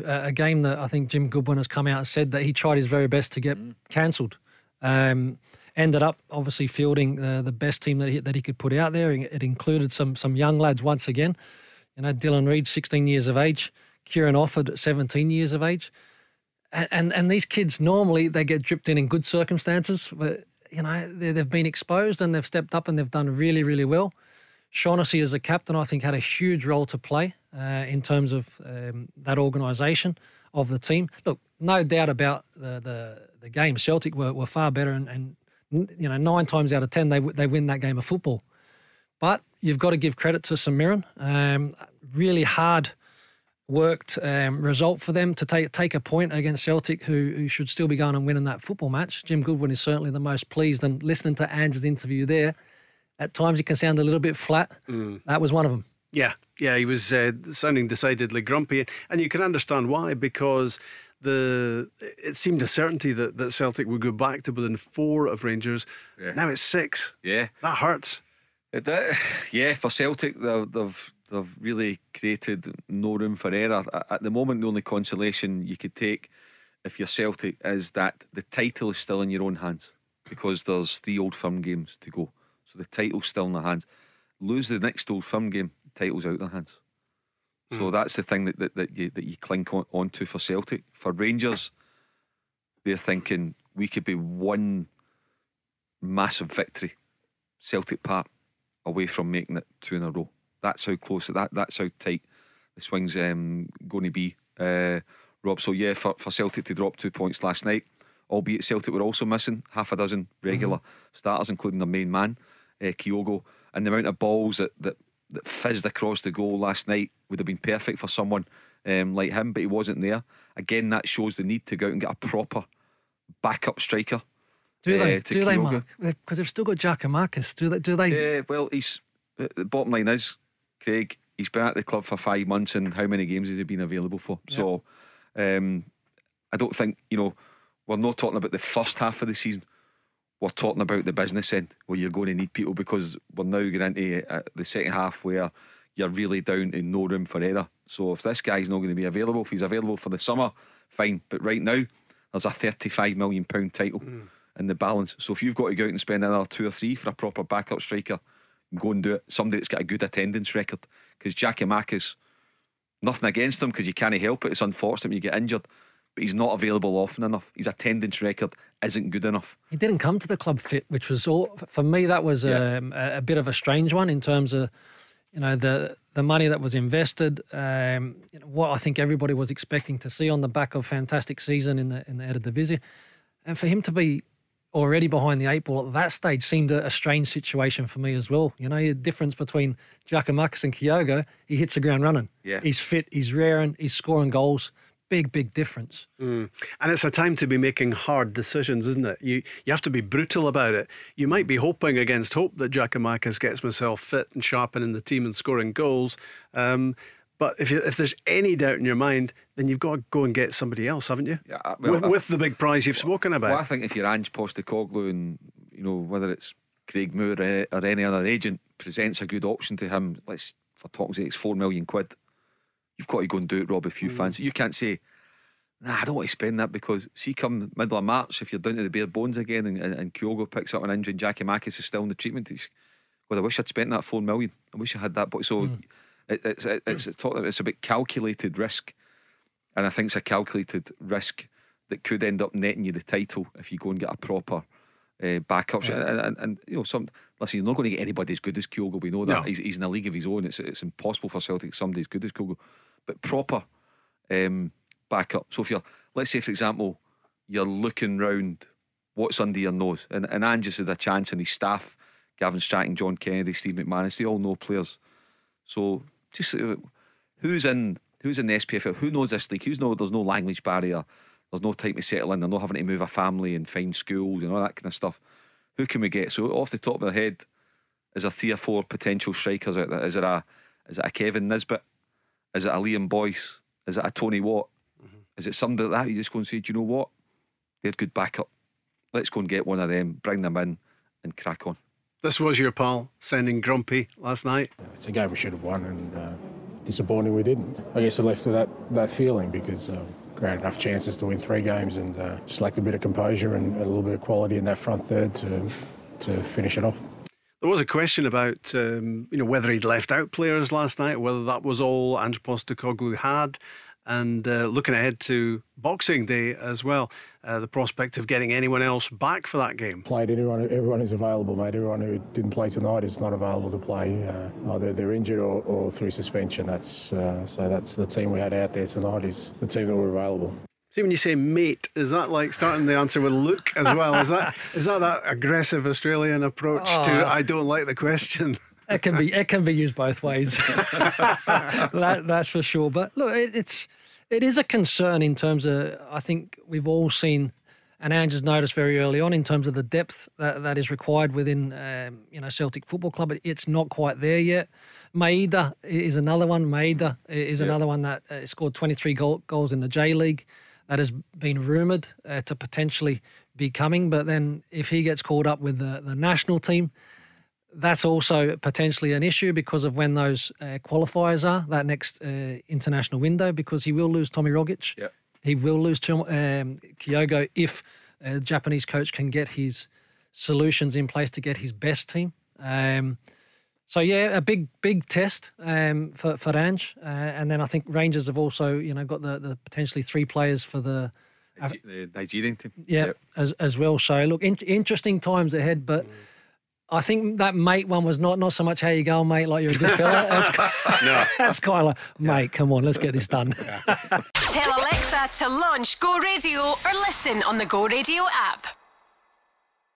A game that I think Jim Goodwin has come out and said that he tried his very best to get cancelled. Ended up obviously fielding the best team that he could put out there. It included some young lads once again. You know, Dylan Reid, 16 years of age. Kieran Offord, 17 years of age. And these kids, normally they get dripped in good circumstances. But, you know, they've been exposed and they've stepped up and they've done really, really well. Shaughnessy as a captain, I think, had a huge role to play in terms of that organisation of the team. Look, no doubt about the game. Celtic were far better and you know, 9 times out of 10 they win that game of football. But you've got to give credit to St Mirren. Really hard worked result for them to take a point against Celtic, who should still be going and winning that football match. Jim Goodwin is certainly the most pleased, and listening to Ange's interview there, at times he can sound a little bit flat. That was one of them. Yeah, he was sounding decidedly grumpy, and you can understand why, because it seemed a certainty that Celtic would go back to within 4 of Rangers. Yeah. Now it's 6. Yeah, that hurts. Yeah, for Celtic, they've really created no room for error. At the moment, the only consolation you could take if you're Celtic is that the title is still in your own hands, because there's 3 Old Firm games to go. So the title's still in their hands. Lose the next Old Firm game, the title's out of their hands. So that's the thing that you cling on to for Celtic. For Rangers, they're thinking we could be one massive victory, Celtic Park, away from making it 2 in a row. That's how close that's how tight the swing's going to be, Rob. So yeah, for Celtic to drop 2 points last night, albeit Celtic were also missing half a dozen regular starters, including their main man, Kyogo, and the amount of balls that fizzed across the goal last night would have been perfect for someone like him, but he wasn't there. Again, that shows the need to go out and get a proper backup striker. Do they, Mark? Because they've still got Giacomakis. Do they? Yeah, well, the bottom line is, Craig, he's been at the club for 5 months, and how many games has he been available for? Yep. So I don't think, we're not talking about the first half of the season. We're talking about the business end, where you're going to need people, because we're now getting into the second half where you're really down to no room for error. So if this guy's not going to be available, if he's available for the summer, fine. But right now, there's a £35 million title in the balance. So if you've got to go out and spend another 2 or 3 for a proper backup striker, go and do it. Somebody that's got a good attendance record. Because Giacomakis, nothing against him, because you can't help it. It's unfortunate when you get injured, but he's not available often enough. His attendance record isn't good enough. He didn't come to the club fit, which was for me, that was a bit of a strange one in terms of the money that was invested, what I think everybody was expecting to see on the back of fantastic season in the Eredivisie, and for him to be already behind the 8 ball at that stage seemed a strange situation for me as well. The difference between Giacomakis and Kyogo, he hits the ground running. Yeah. He's fit, he's raring, he's scoring goals. Big difference. And it's a time to be making hard decisions, isn't it? You have to be brutal about it. You might be hoping against hope that Giacomakis gets himself fit and sharpening the team and scoring goals, but if there's any doubt in your mind, then you've got to go and get somebody else, haven't you? Yeah, well, with the big prize you've spoken about. Well, I think if you're Ange Postecoglou, and whether it's Craig Moore or any other agent presents a good option to him, for talk's sake, it's £4 million. You've got to go and do it, Rob, if you fancy. You can't say, nah, I don't want to spend that, because see, come middle of March, if you're down to the bare bones again and Kyogo picks up an injury and Giacomakis is still in the treatment, I wish I'd spent that £4 million. I wish I had that. But so it's a bit calculated risk, and I think it's a calculated risk that could end up netting you the title if you go and get a proper backup. And listen, you're not going to get anybody as good as Kyogo. We know that. No. He's in a league of his own. It's impossible for Celtic somebody as good as Kyogo, but proper backup. So if let's say for example, you're looking round what's under your nose, and Ange had a chance, and his staff, Gavin Stratton, John Kennedy, Steve McManus, they all know players. So just who's in the SPFL, who knows this league, there's no language barrier, there's no time to settle in, they're not having to move a family and find schools and all that kind of stuff. Who can we get? So off the top of my head, is there 3 or 4 potential strikers out there? Is it a Kevin Nisbet? Is it a Liam Boyce? Is it a Tony Watt? Is it somebody like that you just go and say, do you know what, they're good backup, let's go and get one of them, bring them in and crack on. This was your pal sending grumpy last night. It's a game we should have won, and disappointing we didn't. I guess we're left with that feeling because created enough chances to win 3 games and just lacked a bit of composure and a little bit of quality in that front third to finish it off. There was a question about whether he'd left out players last night, whether that was all Ange Postecoglou had. And looking ahead to Boxing Day as well, the prospect of getting anyone else back for that game. Played everyone who's available, mate. Everyone who didn't play tonight is not available to play. Either they're injured or through suspension. That's the team we had out there tonight. Is the team that were available. See, when you say mate, is that like starting the answer with Luke as well? Is that aggressive Australian approach to I don't like the question? It can be used both ways. That's for sure. But look, it is a concern in terms of, I think we've all seen, and Ange has noticed very early on in terms of the depth that is required within Celtic Football Club. It's not quite there yet. Maeda is another one. Maeda is another one that scored 23 goals in the J League. That has been rumoured to potentially be coming. But then if he gets called up with the national team, that's also potentially an issue because of when those qualifiers are, that next international window, because he will lose Tommy Rogic. Yep. He will lose Kyogo if the Japanese coach can get his solutions in place to get his best team. So, a big test for Ange. And then I think Rangers have also, got the potentially 3 players for the Nigerian team. Yeah, yep. as well. So, look, interesting times ahead, but I think that mate one was not so much how you go, mate, like you're a good fella. That's kind of like, mate, come on, let's get this done. Tell Alexa to launch Go Radio or listen on the Go Radio app.